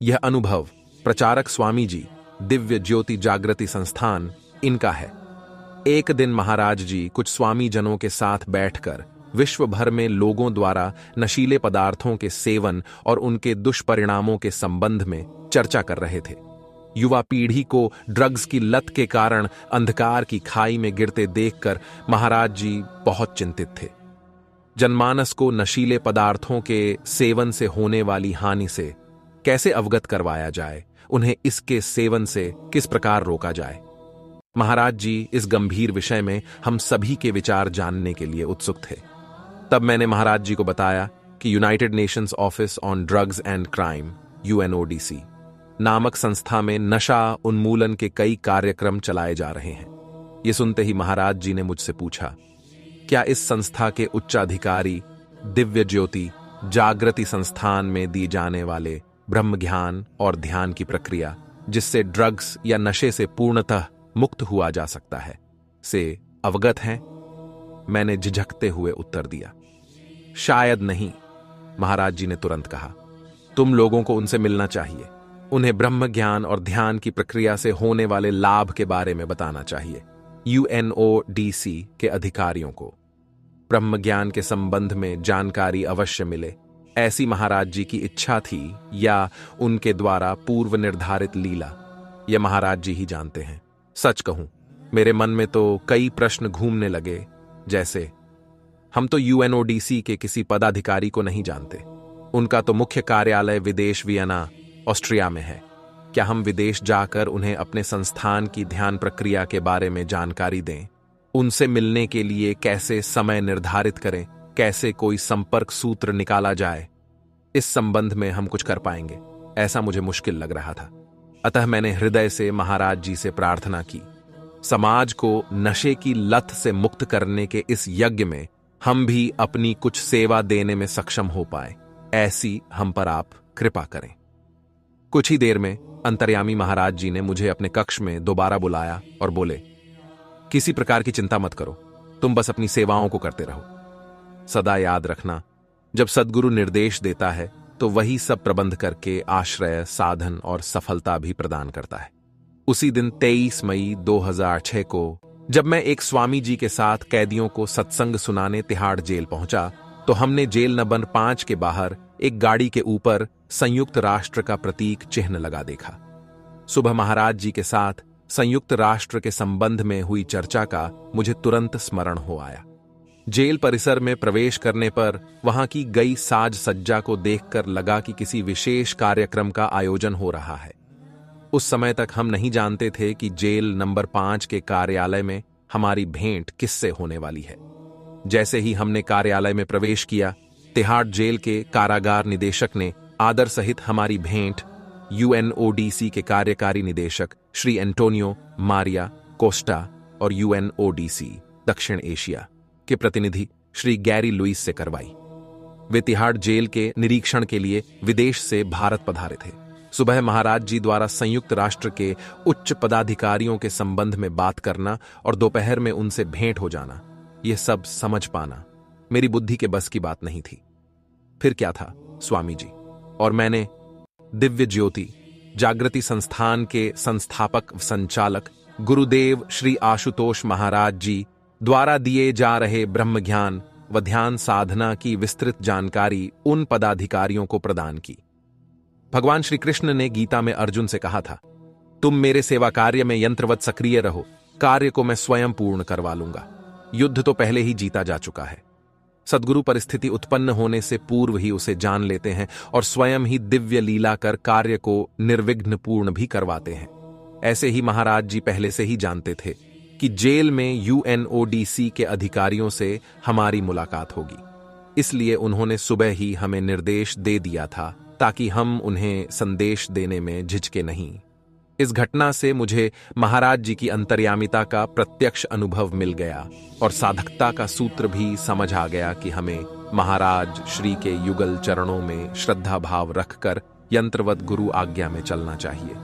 यह अनुभव प्रचारक स्वामी जी, दिव्य ज्योति जागृति संस्थान, इनका है। एक दिन महाराज जी कुछ स्वामी जनों के साथ बैठकर विश्व भर में लोगों द्वारा नशीले पदार्थों के सेवन और उनके दुष्परिणामों के संबंध में चर्चा कर रहे थे। युवा पीढ़ी को ड्रग्स की लत के कारण अंधकार की खाई में गिरते देखकर महाराज जी बहुत चिंतित थे। जनमानस को नशीले पदार्थों के सेवन से होने वाली हानि से कैसे अवगत करवाया जाए, उन्हें इसके सेवन से किस प्रकार रोका जाए। महाराज जी इस गंभीर विषय में हम सभी के विचार जानने के लिए उत्सुक थे। तब मैंने महाराज जी को बताया कि United Nations office on drugs and crime (UNODC) नामक संस्था में नशा उन्मूलन के कई कार्यक्रम चलाए जा रहे हैं। ये सुनते ही महाराज जी ने मुझसे पूछा, क्या इस संस्था के उच्चाधिकारी दिव्य ज्योति जागृति संस्थान में दी जाने वाले ब्रह्म ज्ञान और ध्यान की प्रक्रिया, जिससे ड्रग्स या नशे से पूर्णतः मुक्त हुआ जा सकता है, से अवगत हैं? मैंने झिझकते हुए उत्तर दिया, शायद नहीं। महाराज जी ने तुरंत कहा, तुम लोगों को उनसे मिलना चाहिए। उन्हें ब्रह्म ज्ञान और ध्यान की प्रक्रिया से होने वाले लाभ के बारे में बताना चाहिए। UNODC के अधिकारियों को ब्रह्म ज्ञान के संबंध में जानकारी अवश्य मिले, ऐसी महाराज जी की इच्छा थी या उनके द्वारा पूर्व निर्धारित लीला, यह महाराज जी ही जानते हैं। सच कहूं, मेरे मन में तो कई प्रश्न घूमने लगे, जैसे हम तो UNODC के किसी पदाधिकारी को नहीं जानते। उनका तो मुख्य कार्यालय विदेश वियना, ऑस्ट्रिया में है। क्या हम विदेश जाकर उन्हें अपने संस्थान की ध्यान प्रक्रिया के बारे में जानकारी दें? उनसे मिलने के लिए कैसे समय निर्धारित करें? कैसे कोई संपर्क सूत्र निकाला जाए? इस संबंध में हम कुछ कर पाएंगे, ऐसा मुझे मुश्किल लग रहा था। अतः मैंने हृदय से महाराज जी से प्रार्थना की, समाज को नशे की लत से मुक्त करने के इस यज्ञ में हम भी अपनी कुछ सेवा देने में सक्षम हो पाए, ऐसी हम पर आप कृपा करें। कुछ ही देर में अंतर्यामी महाराज जी ने मुझे अपने कक्ष में दोबारा बुलाया और बोले, किसी प्रकार की चिंता मत करो, तुम बस अपनी सेवाओं को करते रहो। सदा याद रखना, जब सद्गुरु निर्देश देता है तो वही सब प्रबंध करके आश्रय, साधन और सफलता भी प्रदान करता है। उसी दिन 23 मई 2006 को जब मैं एक स्वामी जी के साथ कैदियों को सत्संग सुनाने तिहाड़ जेल पहुंचा, तो हमने जेल नंबर 5 के बाहर एक गाड़ी के ऊपर संयुक्त राष्ट्र का प्रतीक चिन्ह लगा देखा। सुबह महाराज जी के साथ संयुक्त राष्ट्र के संबंध में हुई चर्चा का मुझे तुरंत स्मरण हो आया। जेल परिसर में प्रवेश करने पर वहां की गई साज सज्जा को देखकर लगा कि किसी विशेष कार्यक्रम का आयोजन हो रहा है। उस समय तक हम नहीं जानते थे कि जेल नंबर 5 के कार्यालय में हमारी भेंट किससे होने वाली है। जैसे ही हमने कार्यालय में प्रवेश किया, तिहाड़ जेल के कारागार निदेशक ने आदर सहित हमारी भेंट UNODC के कार्यकारी निदेशक श्री एंटोनियो मारिया कोस्टा और UNODC दक्षिण एशिया के प्रतिनिधि श्री गैरी लुइस से करवाई। वे तिहाड़ जेल के निरीक्षण के लिए विदेश से भारत पधारे थे। सुबह महाराज जी द्वारा संयुक्त राष्ट्र के उच्च पदाधिकारियों के संबंध में बात करना और दोपहर में उनसे भेंट हो जाना, यह सब समझ पाना मेरी बुद्धि के बस की बात नहीं थी। फिर क्या था, स्वामी जी और मैंने दिव्य ज्योति जागृति संस्थान के संस्थापक संचालक गुरुदेव श्री आशुतोष महाराज जी द्वारा दिए जा रहे ब्रह्म ज्ञान व ध्यान साधना की विस्तृत जानकारी उन पदाधिकारियों को प्रदान की। भगवान श्री कृष्ण ने गीता में अर्जुन से कहा था, तुम मेरे सेवा कार्य में यंत्रवत सक्रिय रहो, कार्य को मैं स्वयं पूर्ण करवा लूंगा। युद्ध तो पहले ही जीता जा चुका है। सद्गुरु परिस्थिति उत्पन्न होने से पूर्व ही उसे जान लेते हैं और स्वयं ही दिव्य लीला कर कार्य को निर्विघ्न पूर्ण भी करवाते हैं। ऐसे ही महाराज जी पहले से ही जानते थे कि जेल में UNODC के अधिकारियों से हमारी मुलाकात होगी, इसलिए उन्होंने सुबह ही हमें निर्देश दे दिया था ताकि हम उन्हें संदेश देने में झिझके नहीं। इस घटना से मुझे महाराज जी की अंतर्यामिता का प्रत्यक्ष अनुभव मिल गया और साधकता का सूत्र भी समझ आ गया कि हमें महाराज श्री के युगल चरणों में श्रद्धा भाव रखकर यंत्रवत गुरु आज्ञा में चलना चाहिए।